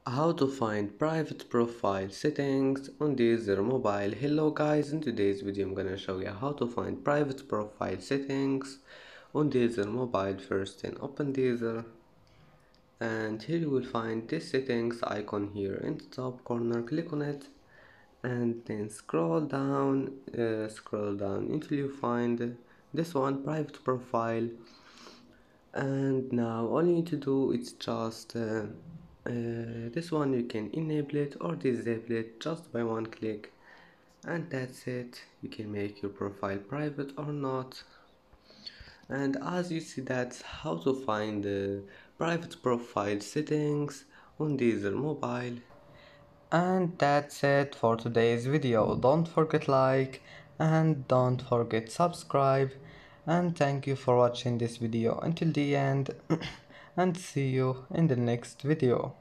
How to find private profile settings on Deezer mobile. Hello guys, in today's video I'm gonna show you how to find private profile settings on Deezer mobile. First then open Deezer, and here you will find this settings icon here in the top corner. Click on it and then scroll down until you find this one, private profile. And now all you need to do is just this one. You can enable it or disable it just by one click, and that's it. You can make your profile private or not. And as you see, that's how to find the private profile settings on Deezer mobile. And that's it for today's video. Don't forget like and don't forget subscribe, and thank you for watching this video until the end and see you in the next video.